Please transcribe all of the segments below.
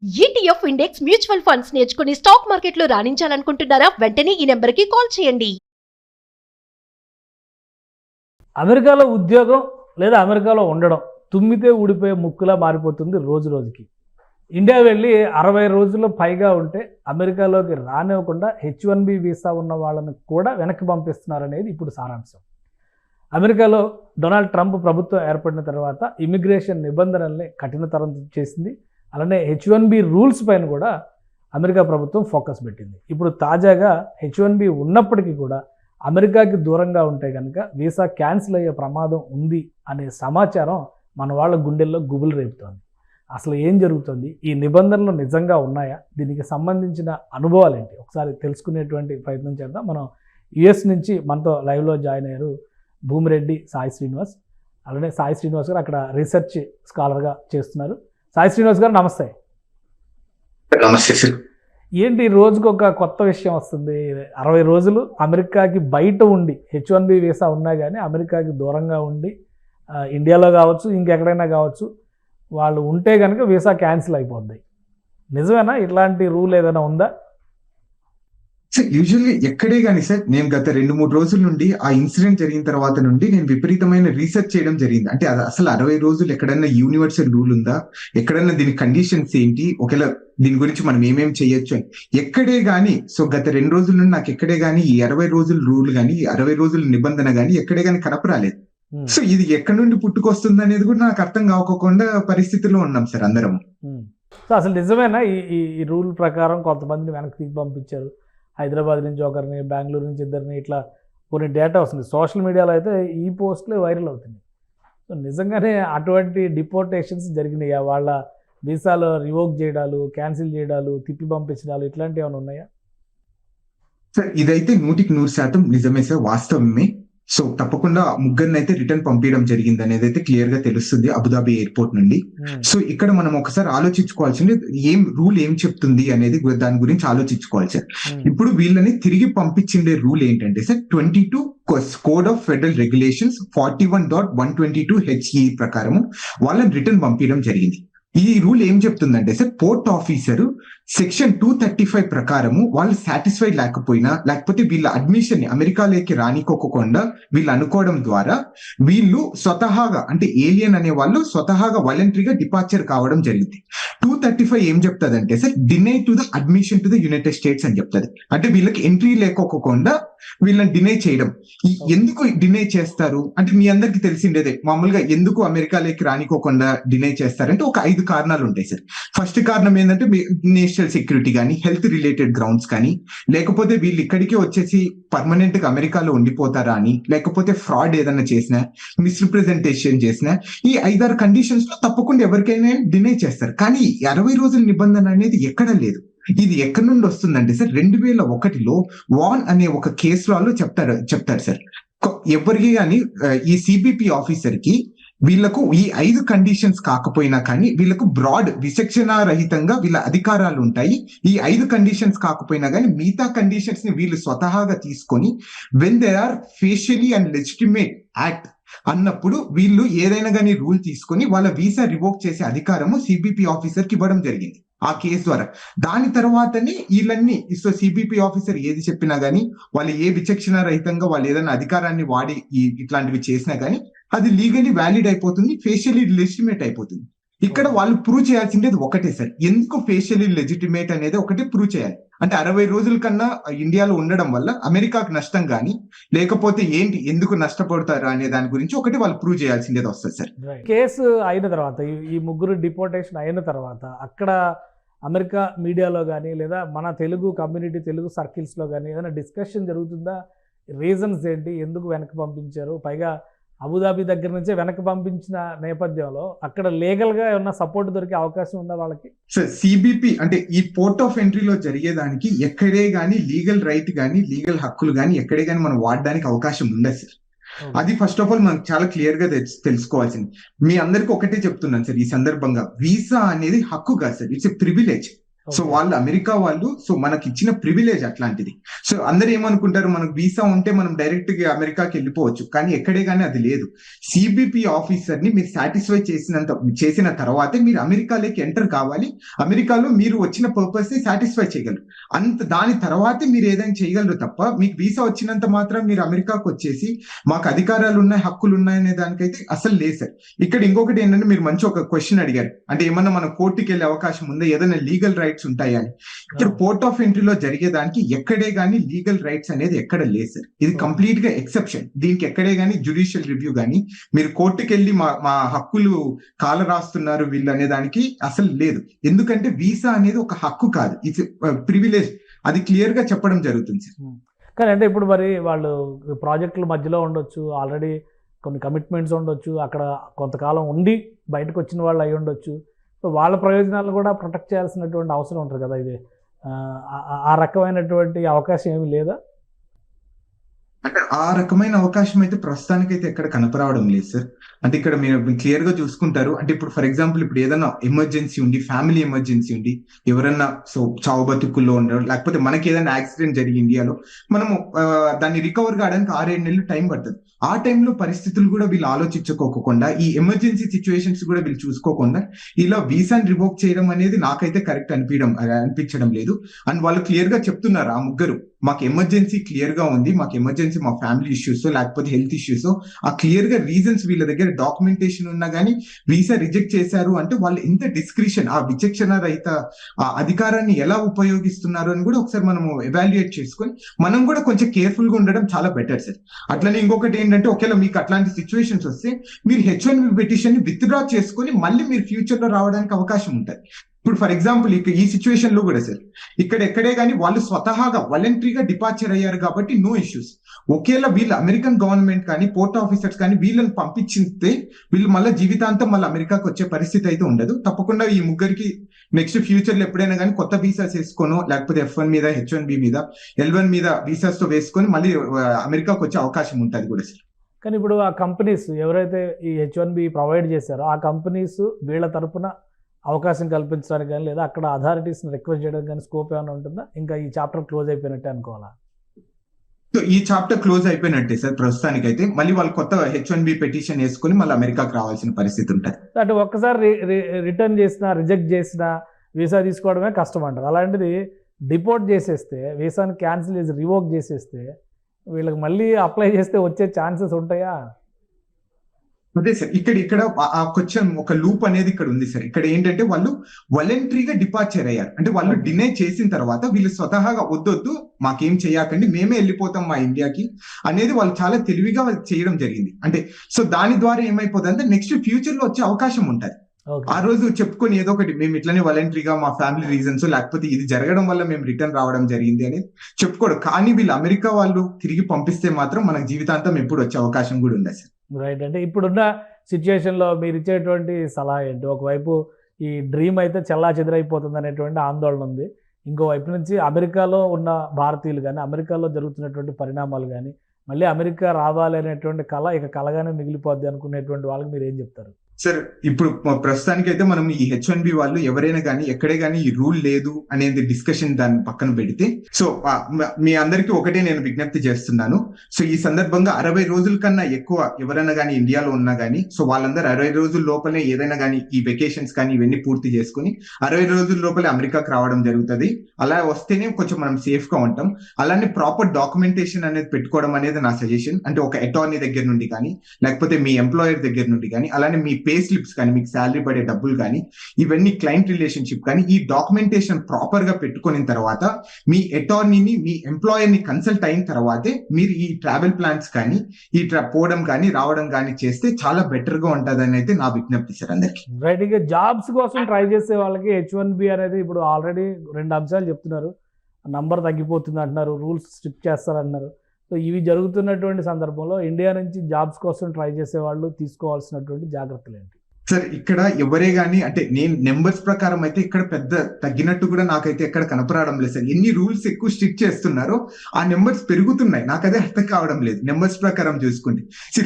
ETF index mutual funds నేర్చుకుని stock మార్కెట్లో రాణించాలనుకుంటున్నారా? వెంటనే ఈ నెంబర్కి కాల్ చేయండి. అమెరికాలో ఉద్యోగం లేదా అమెరికాలో ఉండడం తుమ్మితే ఊడిపోయే ముక్కులా మారిపోతుంది రోజు రోజుకి. ఇండియా వెళ్ళి 60 రోజుల్లో పైగా ఉంటే అమెరికాలోకి రానివ్వకుండా H1B వీసా ఉన్న వాళ్ళని కూడా వెనక్కి పంపిస్తున్నారనేది ఇప్పుడు సారాంశం. అమెరికాలో డొనాల్డ్ ట్రంప్ ప్రభుత్వం ఏర్పడిన తర్వాత ఇమిగ్రేషన్ నిబంధనల్ని కఠినతరం చేసింది. అలానే H1B రూల్స్ పైన కూడా అమెరికా ప్రభుత్వం ఫోకస్ పెట్టింది. ఇప్పుడు తాజాగా H1B ఉన్నప్పటికీ కూడా అమెరికాకి దూరంగా ఉంటే కనుక వీసా క్యాన్సిల్ అయ్యే ప్రమాదం ఉంది అనే సమాచారం మన వాళ్ళ గుండెల్లో గుబులు రేపుతోంది. అసలు ఏం జరుగుతుంది? ఈ నిబంధనలు నిజంగా ఉన్నాయా? దీనికి సంబంధించిన అనుభవాలు ఏంటి? ఒకసారి తెలుసుకునేటువంటి ప్రయత్నం చేద్దాం. మనం US నుంచి మనతో లైవ్లో జాయిన్ అయ్యారు భూమిరెడ్డి సాయి శ్రీనివాస్. అలానే సాయి శ్రీనివాస్ గారు అక్కడ రీసెర్చ్ స్కాలర్గా చేస్తున్నారు. సాయి శ్రీనివాస్ గారు నమస్తే. నమస్తే సార్. ఏంటి రోజుకు ఒక కొత్త విషయం వస్తుంది? 60 రోజులు అమెరికాకి బయట ఉండి H1B వీసా ఉన్నా కానీ అమెరికాకి దూరంగా ఉండి ఇండియాలో కావచ్చు ఇంకెక్కడైనా కావచ్చు వాళ్ళు ఉంటే కనుక వీసా క్యాన్సిల్ అయిపోద్ది. నిజమేనా? ఇట్లాంటి రూల్ ఏదైనా ఉందా? సార్ యూజువల్లీ ఎక్కడే కానీ సార్ నేను గత 2-3 రోజుల నుండి ఆ ఇన్సిడెంట్ జరిగిన తర్వాత నుండి నేను విపరీతమైన రీసెర్చ్ చేయడం జరిగింది. అంటే అది అసలు 60 రోజులు ఎక్కడన్నా యూనివర్సల్ రూల్ ఉందా, ఎక్కడన్నా దీని కండిషన్స్ ఏంటి, ఒకవేళ దీని గురించి మనం ఏమేం చేయొచ్చు అని ఎక్కడే గానీ. సో గత 2 రోజుల నుండి నాకు ఎక్కడే గానీ ఈ 60 రోజుల రూల్ కానీ ఈ 60 రోజుల నిబంధన కానీ ఎక్కడే గానీ కనపరాలేదు. సో ఇది ఎక్కడి నుండి పుట్టుకొస్తుంది అనేది కూడా నాకు అర్థం కాకుండా పరిస్థితిలో ఉన్నాం సార్ అందరం. సో అసలు నిజమేనా ఈ రూల్ ప్రకారం కొంతమందిని వెనక్కి తీసి పంపించారు? హైదరాబాద్ నుంచి ఒకరిని, బెంగళూరు నుంచి ఇద్దరిని, ఇట్లా కొన్ని డేటా వస్తుంది. సోషల్ మీడియాలో అయితే ఈ పోస్టులే వైరల్ అవుతుంది. సో నిజంగానే అటువంటి డిపోర్టేషన్స్ జరిగినాయా? వాళ్ళ వీసాలో రివోక్ చేయడాలు, క్యాన్సిల్ చేయడాలు, తిప్పి పంపించడాలు ఇట్లాంటివి ఏమైనా ఉన్నాయా? సార్ ఇదైతే 100% నిజమే సార్, వాస్తవమే. సో తప్పకుండా ముగ్గురిని అయితే రిటర్న్ పంపించడం జరిగింది అనేది అయితే క్లియర్ గా తెలుస్తుంది అబుదాబి ఎయిర్పోర్ట్ నుండి. సో ఇక్కడ మనం ఒకసారి ఆలోచించుకోవాల్సింది రూల్ ఏం చెప్తుంది అనేది దాని గురించి ఆలోచించుకోవాలి సార్. ఇప్పుడు వీళ్ళని తిరిగి పంపించిండే రూల్ ఏంటంటే sir 22 code of federal regulations 41.122 HE ప్రకారము వాళ్ళని రిటర్న్ పంపించడం జరిగింది. ఈ రూల్ ఏం చెప్తుందంటే సార్ పోర్ట్ ఆఫీసరు సెక్షన్ 235 ప్రకారము వాళ్ళు సాటిస్ఫైడ్ లేకపోయినా, లేకపోతే వీళ్ళ అడ్మిషన్ ని అమెరికాలోకి రానికోకుండా వీళ్ళు అనుకోవడం ద్వారా వీళ్ళు స్వతహాగా అంటే ఏలియన్ అనే వాళ్ళు స్వతహాగా వాలంటరీగా డిపార్చర్ కావడం జరిగింది. 235 ఏం చెప్తుందంటే sir deny to the admission to the United states అని చెప్తుంది. అంటే వీళ్ళకి ఎంట్రీ లేకోకుండా వీళ్ళని డినై చేయడం. ఎందుకు డినై చేస్తారు అంటే మీ అందరికి తెలిసిండేదే, మామూలుగా ఎందుకు అమెరికాలోకి రానికోకుండా డినై చేస్తారంటే ఒక 5 కారణాలు ఉంటాయి సార్. ఫస్ట్ కారణం ఏంటంటే నేషనల్ సెక్యూరిటీ కానీ, హెల్త్ రిలేటెడ్ గ్రౌండ్స్ కానీ, లేకపోతే వీళ్ళు ఇక్కడికి వచ్చేసి పర్మనెంట్ గా అమెరికాలో ఉండిపోతారా అని, లేకపోతే ఫ్రాడ్ ఏదైనా చేసినా, మిస్రిప్రజెంటేషన్ చేసినా, ఈ 5-6 కండిషన్స్ లో తప్పకుండా ఎవరికైనా డినై చేస్తారు. కానీ 60 రోజుల నిబంధన అనేది ఎక్కడ లేదు. ఇది ఎక్కడి నుండి వస్తుందంటే సార్ 2001లో వాన్ అనే ఒక కేసు లో చెప్తారు సార్. ఎవరికి కానీ ఈ సిబిపి ఆఫీసర్ కి వీళ్ళకు ఈ 5 కండిషన్స్ కాకపోయినా కానీ వీళ్ళకు బ్రాడ్ విచక్షణ రహితంగా వీళ్ళ అధికారాలు ఉంటాయి. ఈ 5 కండిషన్స్ కాకపోయినా కానీ మిగతా కండిషన్స్ ని వీళ్ళు స్వతహాగా తీసుకొని when they are facially and legitimate act అన్నప్పుడు వీళ్ళు ఏదైనా కానీ రూల్ తీసుకొని వాళ్ళ వీసా రివోక్ చేసే అధికారము సిబిపి ఆఫీసర్ కి ఇవ్వడం జరిగింది ఆ కేసు ద్వారా. దాని తర్వాతనే వీళ్ళన్ని సిబిపి ఆఫీసర్ ఏది చెప్పినా గానీ, వాళ్ళు ఏ విచక్షణ రహితంగా వాళ్ళు ఏదైనా అధికారాన్ని వాడి ఇట్లాంటివి చేసినా గానీ అది లీగలీ వ్యాలిడ్ అయిపోతుంది, ఫేషియలీ లెజిటిమేట్ అయిపోతుంది. ఇక్కడ వాళ్ళు ప్రూవ్ చేయాల్సిందేది ఒకటే సార్, ఎందుకు ఫేషియలీ లెజిటిమేట్ అనేది ఒకటే ప్రూవ్ చేయాలి. అంటే 60 రోజుల కన్నా ఇండియాలో ఉండడం వల్ల అమెరికాకు నష్టం కానీ, లేకపోతే ఏంటి ఎందుకు నష్టపడతారు అనే దాని గురించి ఒకటి వాళ్ళు ప్రూవ్ చేయాల్సిందేది వస్తుంది సార్. కేసు అయిన తర్వాత ఈ ముగ్గురు డిపోర్టేషన్ అయిన తర్వాత అక్కడ అమెరికా మీడియాలో కానీ లేదా మన తెలుగు కమ్యూనిటీ, తెలుగు సర్కిల్స్లో కానీ ఏదైనా డిస్కషన్ జరుగుతుందా? రీజన్స్ ఏంటి, ఎందుకు వెనక్కి పంపించారు? పైగా అబుదాబి దగ్గర నుంచే వెనక్కి పంపించిన నేపథ్యంలో అక్కడ లీగల్గా ఏమన్నా సపోర్ట్ దొరికే అవకాశం ఉందా వాళ్ళకి? సార్ సిబిపి అంటే ఈ పోర్ట్ ఆఫ్ ఎంట్రీలో జరిగేదానికి ఎక్కడే గానీ లీగల్ రైట్ కానీ, లీగల్ హక్కులు కానీ ఎక్కడే గానీ మనం వాడడానికి అవకాశం ఉండదు సార్. అది ఫస్ట్ ఆఫ్ ఆల్ మనకు చాలా క్లియర్ గా తెలుసుకోవాల్సింది. మీ అందరికి ఒకటే చెప్తున్నాను సార్ ఈ సందర్భంగా, వీసా అనేది హక్కు కాదు sir, it's a privilege. So వాళ్ళు అమెరికా వాళ్ళు, సో మనకి ఇచ్చిన ప్రివిలేజ్ అట్లాంటిది. సో అందరు ఏమనుకుంటారు, మనకు వీసా ఉంటే మనం డైరెక్ట్ గా అమెరికాకి వెళ్ళిపోవచ్చు, కానీ ఎక్కడే కానీ అది లేదు. సిబిపి ఆఫీసర్ ని మీరు సాటిస్ఫై చేసిన తర్వాతే మీరు అమెరికాలోకి ఎంటర్ కావాలి. అమెరికాలో మీరు వచ్చిన పర్పస్ ని సాటిస్ఫై చేయగలరు. దాని తర్వాతే మీరు ఏదైనా చేయగలరు తప్ప మీకు వీసా వచ్చినంత మాత్రం మీరు అమెరికాకు వచ్చేసి మాకు అధికారాలు ఉన్నాయి, హక్కులు ఉన్నాయనే దానికైతే అసలు లేదు సార్. ఇక్కడ ఇంకొకటి ఏంటంటే, మీరు మంచి ఒక క్వశ్చన్ అడిగారు, అంటే ఏమన్నా మనం కోర్టుకి వెళ్ళే అవకాశం ఉందా, ఏదైనా లీగల్ రైట్స్ ఉంటాయా అని. ఇక్కడ పోర్ట్ ఆఫ్ ఎంట్రీలో జరిగేదానికి ఎక్కడే గానీ లీగల్ రైట్స్ అనేది ఎక్కడ లేదు సార్. ఇది కంప్లీట్ గా ఎక్సెప్షన్. దీనికి ఎక్కడే గానీ జ్యుడిషియల్ రివ్యూ గానీ మీరు కోర్టుకి వెళ్ళి మా హక్కులు కాల రాస్తున్నారు వీళ్ళు అనే దానికి అసలు లేదు. ఎందుకంటే వీసా అనేది ఒక హక్కు కాదు, ఇట్స్ ప్రివిలేజ్. అది క్లియర్ గా చెప్పడం జరుగుతుంది సార్. కానీ అంటే ఇప్పుడు మరి వాళ్ళు ప్రాజెక్టుల మధ్యలో ఉండొచ్చు, ఆల్రెడీ కొన్ని కమిట్మెంట్స్ ఉండొచ్చు, అక్కడ కొంతకాలం ఉండి బయటకు వచ్చిన వాళ్ళు అయి ఉండొచ్చు. సో వాళ్ళ ప్రయోజనాలు కూడా ప్రొటెక్ట్ చేయాల్సినటువంటి అవసరం ఉంటుంది కదా. ఇది ఆ రకమైనటువంటి అవకాశం ఏమీ లేదా? అంటే ఆ రకమైన అవకాశం అయితే ప్రస్తుతానికైతే ఎక్కడ కనపరావడం లేదు సార్. అంటే ఇక్కడ మీరు క్లియర్ గా చూసుకుంటారు, అంటే ఇప్పుడు ఫర్ ఎగ్జాంపుల్ ఇప్పుడు ఏదైనా ఎమర్జెన్సీ ఉండి, ఫ్యామిలీ ఎమర్జెన్సీ ఉండి, ఎవరన్నా సో చావు బతుకుల్లో ఉండరు, లేకపోతే మనకి ఏదైనా యాక్సిడెంట్ జరిగి ఇండియాలో మనము దాన్ని రికవర్ కావడానికి 6-7 నెలలు టైం పడుతుంది. ఆ టైంలో పరిస్థితులు కూడా వీళ్ళు ఆలోచించుకోకుండా, ఈ ఎమర్జెన్సీ సిచ్యువేషన్స్ కూడా వీళ్ళు చూసుకోకుండా ఇలా వీసాని రివోక్ చేయడం అనేది నాకైతే కరెక్ట్ అనిపించడం లేదు. అండ్ వాళ్ళు క్లియర్ గా చెప్తున్నారు, ఆ ముగ్గురు, మాకు ఎమర్జెన్సీ క్లియర్ గా ఉంది, మాకు ఎమర్జెన్సీ మా ఫ్యామిలీ ఇష్యూస్ లేకపోతే హెల్త్ ఇష్యూస్, ఆ క్లియర్ గా రీజన్స్ వీళ్ళ దగ్గర డాక్యుమెంటేషన్ ఉన్నా గానీ వీసా రిజెక్ట్ చేశారు అంటే వాళ్ళు ఎంత డిస్క్రిషన్, ఆ విచక్షణ రహిత ఆ అధికారాన్ని ఎలా ఉపయోగిస్తున్నారు అని కూడా ఒకసారి మనము ఎవాల్యుయేట్ చేసుకొని మనం కూడా కొంచెం కేర్ఫుల్ గా ఉండడం చాలా బెటర్ సార్. అట్లనే ఇంకొకటి ఏంటంటే, ఒకవేళ మీకు అట్లాంటి సిచ్యువేషన్స్ వస్తే మీరు H1B పిటిషన్ ని విత్డ్రా చేసుకొని మళ్ళీ మీరు ఫ్యూచర్ లో రావడానికి అవకాశం ఉంటుంది. ఇప్పుడు ఫర్ ఎగ్జాంపుల్ ఈ సిచ్యువేషన్ లో కూడా సార్, ఇక్కడ ఎక్కడే కానీ వాళ్ళు స్వతహాగా వాలంటరీగా డిపార్చర్ అయ్యారు కాబట్టి నో ఇష్యూస్. ఒకేలా వీళ్ళు అమెరికన్ గవర్నమెంట్ కానీ పోర్ట్ ఆఫీసర్స్ కానీ వీళ్ళని పంపించితే వీళ్ళు మళ్ళీ జీవితాంతం మళ్ళీ అమెరికాకి వచ్చే పరిస్థితి అయితే ఉండదు. తప్పకుండా ఈ ముగ్గురికి నెక్స్ట్ ఫ్యూచర్ లో ఎప్పుడైనా కానీ కొత్త వీసాస్ వేసుకోనో, లేకపోతే F1 మీద, H1B మీద, L1 మీద వీసాస్ తో వేసుకొని మళ్ళీ అమెరికాకి వచ్చే అవకాశం ఉంటుంది కూడా సార్. కానీ ఇప్పుడు ఆ కంపెనీస్ ఎవరైతే ఈ H1B ప్రొవైడ్ చేశారో ఆ కంపెనీస్ వీళ్ళ తరపున అవకాశం కల్పించడానికి కానీ, లేదా అక్కడ అథారిటీస్ని రిక్వెస్ట్ చేయడానికి కానీ స్కోప్ ఏమైనా ఉంటుందా? ఇంకా ఈ చాప్టర్ క్లోజ్ అయిపోయినట్టే అనుకోవాలా? సో ఈ చాప్టర్ క్లోజ్ అయిపోయినట్టే సార్ ప్రస్తుతానికి అయితే. మళ్ళీ వాళ్ళు కొత్త H1B పిటిషన్ వేసుకుని మళ్ళీ అమెరికాకి రావాల్సిన పరిస్థితి ఉంటుంది. అంటే ఒక్కసారి రిటర్న్ చేసినా, రిజెక్ట్ చేసినా వీసా తీసుకోవడమే కష్టం అంటారు. అలాంటిది డిపోర్ట్ చేసేస్తే, వీసాని క్యాన్సిల్ చేసి రివోక్ చేసేస్తే వీళ్ళకి మళ్ళీ అప్లై చేస్తే వచ్చే ఛాన్సెస్ ఉంటాయా? అదే సార్, ఇక్కడ కొంచెం ఒక లూప్ అనేది ఇక్కడ ఉంది సార్. ఇక్కడ ఏంటంటే వాళ్ళు వాలంటరీగా డిపార్చర్ అయ్యారు, అంటే వాళ్ళు డినై చేసిన తర్వాత వీళ్ళు స్వతహాగా వద్దొద్దు మాకేం చేయకండి, మేమే వెళ్ళిపోతాం మా ఇండియాకి అనేది వాళ్ళు చాలా తెలివిగా చేయడం జరిగింది. అంటే సో దాని ద్వారా ఏమైపోతుంది అంటే నెక్స్ట్ ఫ్యూచర్ లో వచ్చే అవకాశం ఉంటుంది. ఆ రోజు చెప్పుకొని ఏదో ఒకటి మేము ఇట్లనే వాలంటరీగా మా ఫ్యామిలీ రీజన్స్ లేకపోతే ఇది జరగడం వల్ల మేము రిటర్న్ రావడం జరిగింది అనేది చెప్పుకోడు. కానీ వీళ్ళు అమెరికా వాళ్ళు తిరిగి పంపిస్తే మాత్రం మనకు జీవితాంతం ఎప్పుడు వచ్చే అవకాశం కూడా ఉంది సార్. రైట్. అంటే ఇప్పుడున్న సిచ్యుయేషన్లో మీరు ఇచ్చేటువంటి సలహా ఏంటి? ఒకవైపు ఈ డ్రీమ్ అయితే చెల్లా చెదిరైపోతుంది అనేటువంటి ఆందోళన ఉంది, ఇంకోవైపు నుంచి అమెరికాలో ఉన్న భారతీయులు కానీ, అమెరికాలో జరుగుతున్నటువంటి పరిణామాలు కానీ, మళ్ళీ అమెరికా రావాలి అనేటువంటి కళ ఇక కలగానే మిగిలిపోద్ది అనుకునేటువంటి వాళ్ళకి మీరు ఏం చెప్తారు? సార్ ఇప్పుడు ప్రస్తుతానికి అయితే మనం ఈ H1B వాళ్ళు ఎవరైనా కానీ ఎక్కడే కానీ ఈ రూల్ లేదు అనేది డిస్కషన్ దాన్ని పక్కన పెడితే, సో మీ అందరికీ ఒకటే నేను విజ్ఞప్తి చేస్తున్నాను. సో ఈ సందర్భంగా 60 రోజుల కన్నా ఎక్కువ ఎవరైనా కానీ ఇండియాలో ఉన్నా కానీ, సో వాళ్ళందరూ 60 రోజుల లోపలే ఏదైనా కానీ ఈ వెకేషన్స్ కానీ ఇవన్నీ పూర్తి చేసుకుని 60 రోజుల లోపలే అమెరికాకి రావడం జరుగుతుంది. అలా వస్తేనే కొంచెం మనం సేఫ్ గా ఉంటాం. అలానే ప్రాపర్ డాక్యుమెంటేషన్ అనేది పెట్టుకోవడం అనేది నా సజెషన్. అంటే ఒక అటార్నీ దగ్గర నుండి కానీ, లేకపోతే మీ ఎంప్లాయర్ దగ్గర నుండి కానీ, అలానే మీ పే స్లిప్స్ కానీ, మీకు శాలరీ పడే డబ్బులు కానీ, ఇవన్నీ క్లయింట్ రిలేషన్షిప్ కానీ, ఈ డాక్యుమెంటేషన్ ప్రాపర్ గా పెట్టుకున్న తర్వాత మీ అటార్నీని, మీ ఎంప్లాయర్ ని కన్సల్ట్ అయిన తర్వాతే మీరు ఈ ట్రావెల్ ప్లాన్స్ కానీ, ఈ పోవడం కానీ రావడం కానీ చేస్తే చాలా బెటర్ గా ఉంటదని అయితే నా విజ్ఞప్తి సార్ అందరికి. రైట్. ఇక జాబ్స్ కోసం ట్రై చేసే వాళ్ళకి H1B అనేది ఇప్పుడు ఆల్రెడీ 2 అంశాలు చెప్తున్నారు. నంబర్ తగ్గిపోతుంది అంటున్నారు, రూల్స్ స్ట్రిక్ట్ చేస్తారంటున్నారు. సో ఇవి జరుగుతున్నటువంటి సందర్భంలో ఇండియా నుంచి జాబ్స్ కోసం ట్రై చేసే వాళ్ళు తీసుకోవాల్సినటువంటి జాగ్రత్తలు ఏంటి? సార్ ఇక్కడ ఎవరే గానీ అంటే నేను నెంబర్స్ ప్రకారం అయితే ఇక్కడ పెద్ద తగ్గినట్టు కూడా నాకైతే ఎక్కడ కనపడడం లేదు సార్. ఎన్ని రూల్స్ ఎక్కువ స్ట్రిక్ట్ చేస్తున్నారో ఆ నెంబర్స్ పెరుగుతున్నాయి. నాకు అదే అర్థం కావడం లేదు నెంబర్స్ ప్రకారం చూసుకుంటే.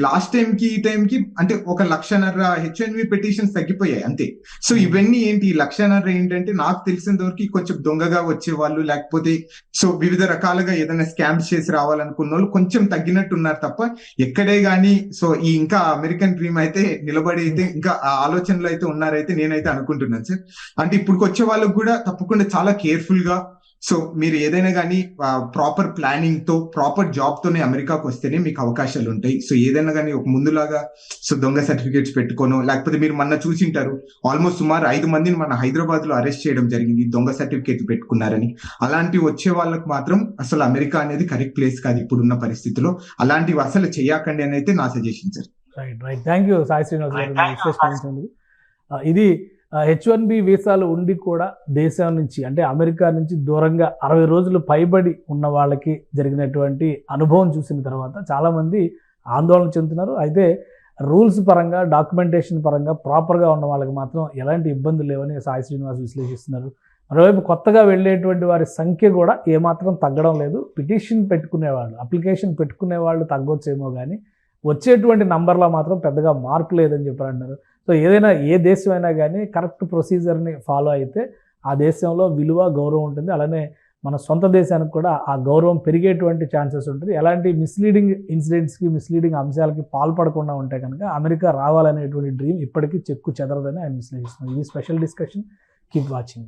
లాస్ట్ టైం కి ఈ టైం కి అంటే 1,50,000 H1B పిటిషన్స్ తగ్గిపోయాయి అంతే. సో ఇవన్నీ ఏంటి, 1,50,000 ఏంటంటే నాకు తెలిసినంత వరకు కొంచెం దొంగగా వచ్చే వాళ్ళు, లేకపోతే సో వివిధ రకాలుగా ఏదైనా స్కామ్స్ చేసి రావాలనుకున్న వాళ్ళు కొంచెం తగ్గినట్టున్నారు తప్ప ఎక్కడే గానీ సో ఈ ఇంకా అమెరికన్ డ్రీమ్ అయితే నిలబడి అయితే ఇంకా ఆ ఆలోచనలో అయితే ఉన్నారైతే నేనైతే అనుకుంటున్నాను సార్. అంటే ఇప్పుడు వచ్చే వాళ్ళకు కూడా తప్పకుండా చాలా కేర్ఫుల్ గా సో మీరు ఏదైనా కానీ ప్రాపర్ ప్లానింగ్ తో ప్రాపర్ జాబ్ తోనే అమెరికాకు వస్తేనే మీకు అవకాశాలు ఉంటాయి. సో ఏదైనా కానీ ఒక ముందులాగా సో దొంగ సర్టిఫికేట్స్ పెట్టుకోను, లేకపోతే మీరు మొన్న చూసింటారు ఆల్మోస్ట్ సుమారు 5 మందిని మన హైదరాబాద్ లో అరెస్ట్ చేయడం జరిగింది దొంగ సర్టిఫికేట్ పెట్టుకున్నారని. అలాంటివి వచ్చే వాళ్ళకు మాత్రం అసలు అమెరికా అనేది కరెక్ట్ ప్లేస్ కాదు ఇప్పుడున్న పరిస్థితిలో. అలాంటివి అసలు చేయకండి అని అయితే నా suggestion sir. Right thank you Sai Srinivas గారు. ఇది H1B వీసాలు ఉండి కూడా దేశం నుంచి అంటే అమెరికా నుంచి దూరంగా 60 రోజులు పైబడి ఉన్న వాళ్ళకి జరిగినటువంటి అనుభవం చూసిన తర్వాత చాలామంది ఆందోళన చెందుతున్నారు. అయితే రూల్స్ పరంగా డాక్యుమెంటేషన్ పరంగా ప్రాపర్గా ఉన్న వాళ్ళకి మాత్రం ఎలాంటి ఇబ్బందులు లేవని సాయి శ్రీనివాస్ విశ్లేషిస్తున్నారు. మరోవైపు కొత్తగా వెళ్ళేటువంటి వారి సంఖ్య కూడా ఏమాత్రం తగ్గడం లేదు. పిటిషన్ పెట్టుకునేవాళ్ళు, అప్లికేషన్ పెట్టుకునే వాళ్ళు తగ్గొచ్చేమో కానీ వచ్చేటువంటి నంబర్లో మాత్రం పెద్దగా మార్పు లేదని చెప్పి అంటున్నారు. సో ఏదైనా ఏ దేశం అయినా కానీ కరెక్ట్ ప్రొసీజర్ని ఫాలో అయితే ఆ దేశంలో విలువ గౌరవం ఉంటుంది. అలానే మన సొంత దేశానికి కూడా ఆ గౌరవం పెరిగేటువంటి ఛాన్సెస్ ఉంటుంది. ఎలాంటి మిస్లీడింగ్ ఇన్సిడెంట్స్కి మిస్లీడింగ్ అంశాలకి పాల్పడకుండా ఉంటే కనుక అమెరికా రావాలనేటువంటి డ్రీమ్ ఇప్పటికీ చెక్కు చెదరదని ఆయన విశ్లేషిస్తున్నారు. ఇది స్పెషల్ డిస్కషన్. Keep watching.